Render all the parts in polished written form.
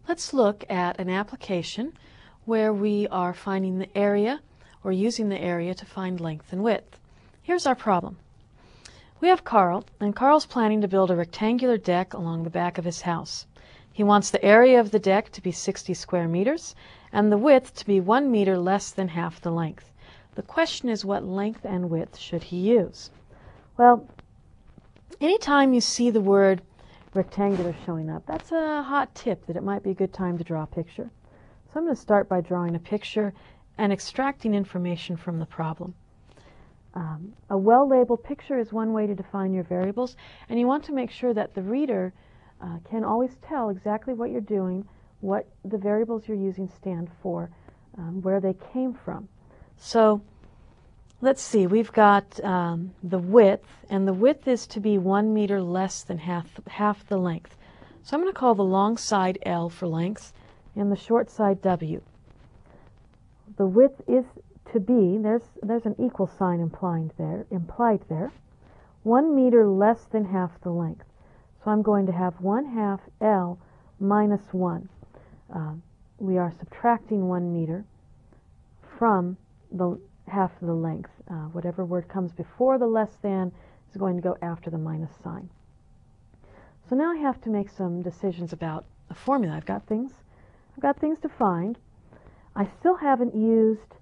Let's look at an application where we are finding the area or using the area to find length and width. Here's our problem. We have Carl, and Carl's planning to build a rectangular deck along the back of his house. He wants the area of the deck to be 60 square meters and the width to be 1 meter less than half the length. The question is, what length and width should he use? Well, anytime you see the word rectangular showing up, that's a hot tip that it might be a good time to draw a picture. So I'm going to start by drawing a picture and extracting information from the problem. A well-labeled picture is one way to define your variables, and you want to make sure that the reader can always tell exactly what you're doing, what the variables you're using stand for, where they came from. So let's see, we've got the width, and the width is to be 1 meter less than half the length. So I'm going to call the long side L for length and the short side W. The width is to be, there's an equal sign implied there, 1 meter less than half the length. So I'm going to have 1/2 L minus 1. We are subtracting 1 meter from the half of the length. Whatever word comes before the less than is going to go after the minus sign. So now I have to make some decisions about a formula. I've got things to find. I still haven't used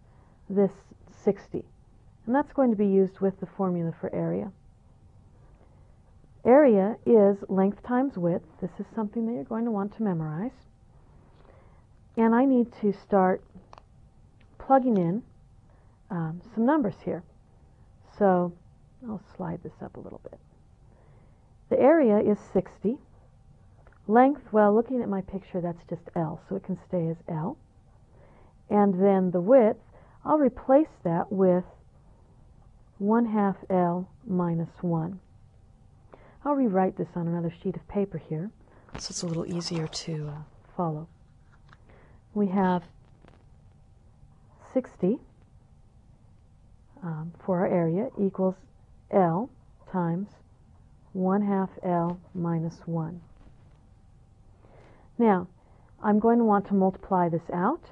this 60, and that's going to be used with the formula for area. Area is length times width. This is something that you're going to want to memorize. And I need to start plugging in some numbers here. So I'll slide this up a little bit. The area is 60. Length, well, looking at my picture, that's just L, so it can stay as L. And then the width, I'll replace that with 1/2 L minus 1. I'll rewrite this on another sheet of paper here, so it's a little easier to follow. We have 60 for our area equals L times 1/2 L minus 1. Now, I'm going to want to multiply this out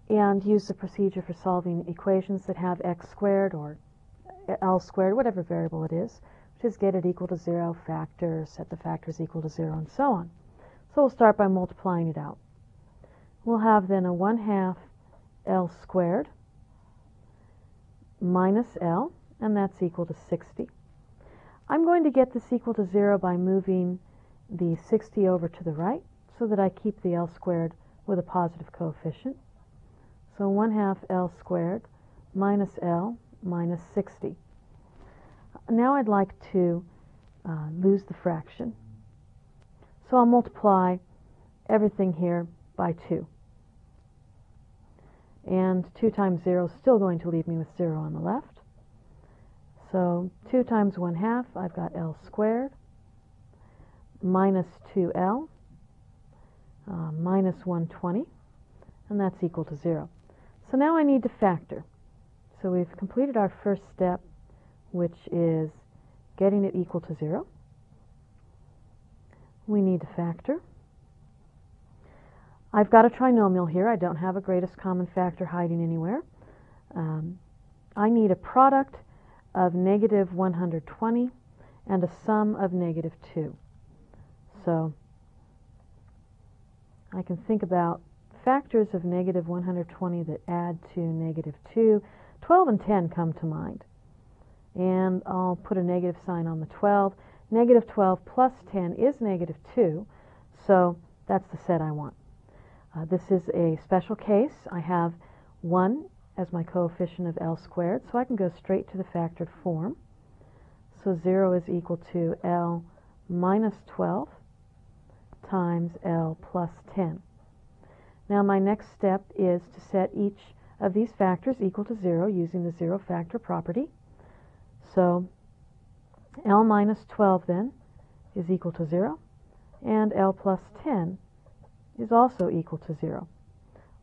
and use the procedure for solving equations that have x squared or L squared, whatever variable it is, which is get it equal to 0, factor, set the factors equal to 0, and so on. So we'll start by multiplying it out. We'll have then a 1/2 L squared minus L, and that's equal to 60. I'm going to get this equal to 0 by moving the 60 over to the right so that I keep the L squared with a positive coefficient. So 1/2 L squared minus L minus 60. Now I'd like to lose the fraction. So I'll multiply everything here by 2. And 2 times 0 is still going to leave me with 0 on the left. So 2 times 1/2, I've got L squared minus 2L minus 120, and that's equal to 0. So now I need to factor. So we've completed our first step, which is getting it equal to 0. We need to factor. I've got a trinomial here. I don't have a greatest common factor hiding anywhere. I need a product of negative 120 and a sum of negative 2. So I can think about factors of negative 120 that add to negative 2. 12 and 10 come to mind. And I'll put a negative sign on the 12. Negative 12 plus 10 is negative 2, so that's the set I want. This is a special case. I have 1 as my coefficient of L squared, so I can go straight to the factored form. So 0 is equal to L minus 12 times L plus 10. Now my next step is to set each of these factors equal to 0 using the zero factor property. So L minus 12 then is equal to 0, and L plus 10 is also equal to 0.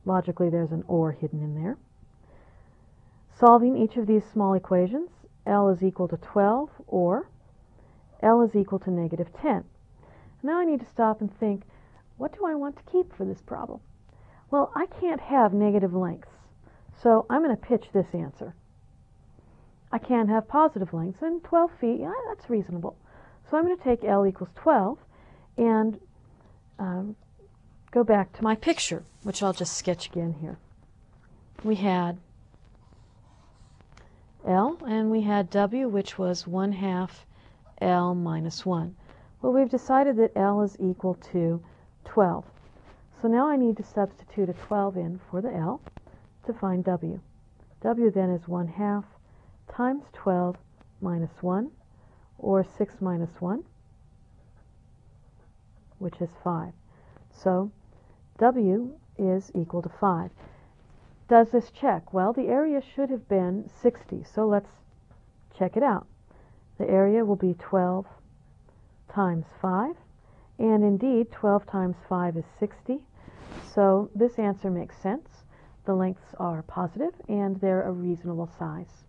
Logically, there's an or hidden in there. Solving each of these small equations, L is equal to 12 or L is equal to negative 10. Now I need to stop and think, What do I want to keep for this problem? Well, I can't have negative lengths, so I'm going to pitch this answer. I can have positive lengths, and 12 feet, yeah, that's reasonable. So I'm going to take L equals 12 and go back to my picture, which I'll just sketch again here. We had L and we had W, which was 1/2 L minus 1. Well, we've decided that L is equal to 12. So now I need to substitute a 12 in for the L to find W. W then is 1/2 times 12 minus 1, or 6 minus 1, which is 5. So W is equal to 5. Does this check? Well, the area should have been 60, so let's check it out. The area will be 12 times 5, and indeed 12 times 5 is 60, so this answer makes sense. The lengths are positive and they're a reasonable size.